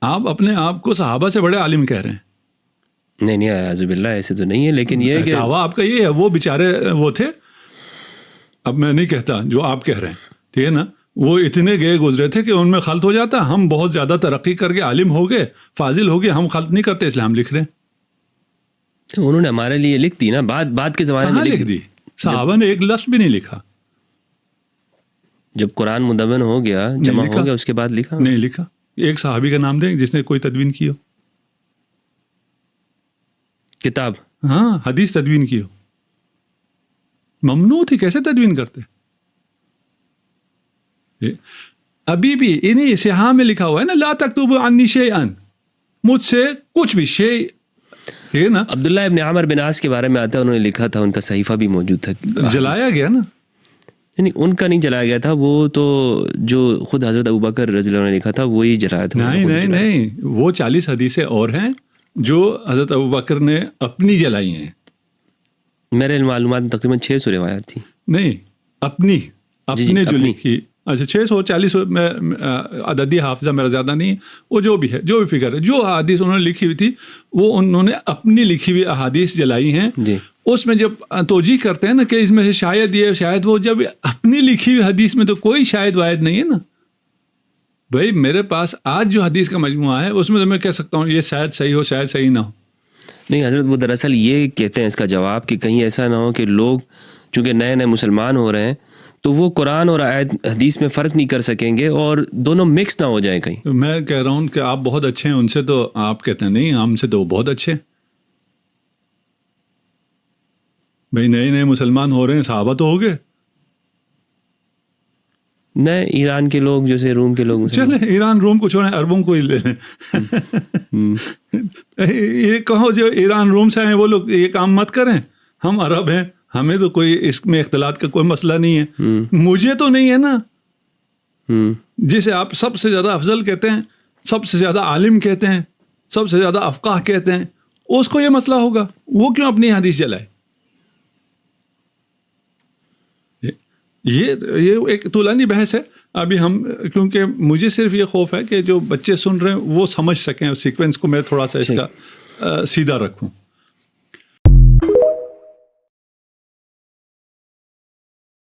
آپ اپنے آپ کو صحابہ سے بڑے عالم کہہ رہے ہیں. نہیں اعوذ باللہ ایسے تو نہیں ہے، لیکن یہ کہ دعویٰ آپ کا یہ ہے. وہ بیچارے وہ تھے، اب میں نہیں کہتا جو آپ کہہ رہے ہیں، ٹھیک ہے نا، وہ اتنے گئے گزرے تھے کہ ان میں خلط ہو جاتا. ہم بہت زیادہ ترقی کر کے عالم ہو گئے، فاضل ہو گئے، ہم خلط نہیں کرتے، اس لیے ہم لکھ رہے ہیں. انہوں نے ہمارے لیے لکھ دی نا، بعد کے زمانے میں لکھ دی. صحابہ نے ایک لفظ بھی نہیں لکھا. جب قرآن مدون ہو گیا، جمع ہو گیا، اس کے بعد لکھا نہیں لکھا. ایک صحابی کا نام دیں جس نے کوئی تدوین کی ہو، کتاب. ہاں حدیث تدوین کی ہو. ممنوع تھی، کیسے تدوین کرتے؟ ابھی بھی انہیں سیاح میں لکھا ہوا ہے نا، لا تکتبوا عنی شیئا، مجھ سے کچھ بھی شیء ہے نا. عبداللہ ابن عامر بن عاص کے بارے میں آتا ہے، انہوں نے لکھا تھا، ان کا صحیفہ بھی موجود تھا. جلایا گیا نا. نہیں ان کا نہیں جلایا گیا تھا، وہ تو جو خود حضرت ابوبکر رضی اللہ عنہ نے لکھا تھا وہی جلایا تھا. نہیں وہ 40 حدیثیں اور ہیں جو حضرت ابوبکر نے اپنی جلائی ہیں. میرے معلومات میں تقریباً 600 روایات تھی. نہیں اپنی جو لکھی. اچھا 640 میں عددی حافظہ میرا زیادہ نہیں ہے، وہ جو بھی ہے، جو بھی فکر ہے، جو احادیث انہوں نے لکھی ہوئی تھی وہ انہوں نے اپنی لکھی ہوئی احادیث جلائی ہیں. اس میں جب توجیح کرتے ہیں نا کہ اس میں سے شاید یہ شاید وہ، جب اپنی لکھی ہوئی حدیث میں تو کوئی شاید واحد نہیں ہے نا. بھائی میرے پاس آج جو حدیث کا مجموعہ ہے اس میں تو میں کہہ سکتا ہوں یہ شاید صحیح ہو، شاید صحیح نہ ہو. نہیں حضرت، وہ دراصل یہ کہتے ہیں اس کا جواب کہ کہیں ایسا نہ ہو کہ لوگ چونکہ نئے مسلمان ہو رہے ہیں تو وہ قرآن اور آیت حدیث میں فرق نہیں کر سکیں گے اور دونوں مکس نہ ہو جائیں کہیں. میں کہہ رہا ہوں کہ آپ بہت اچھے ہیں، ان سے تو آپ کہتے ہیں نہیں، ہم سے تو وہ بہت اچھے ہیں. بھائی نئے مسلمان ہو رہے ہیں، صحابہ تو ہو گئے. نئے ایران کے لوگ جیسے روم کے لوگ، چلیں ایران روم کو چھوڑیں، عربوں کو ہی لے لیں. یہ کہو جو ایران روم سے ہیں وہ لوگ یہ کام مت کریں. ہم عرب ہیں، ہمیں تو کوئی اس میں اختلاط کا کوئی مسئلہ نہیں ہے. مجھے تو نہیں ہے نا. جسے آپ سب سے زیادہ افضل کہتے ہیں، سب سے زیادہ عالم کہتے ہیں، سب سے زیادہ افقاہ کہتے ہیں، اس کو یہ مسئلہ ہوگا، وہ کیوں اپنی حدیث جلائے؟ یہ ایک طولانی بحث ہے. ابھی ہم، کیونکہ مجھے صرف یہ خوف ہے کہ جو بچے سن رہے ہیں وہ سمجھ سکیں، سیکوینس کو میں تھوڑا سا اس کا سیدھا رکھوں.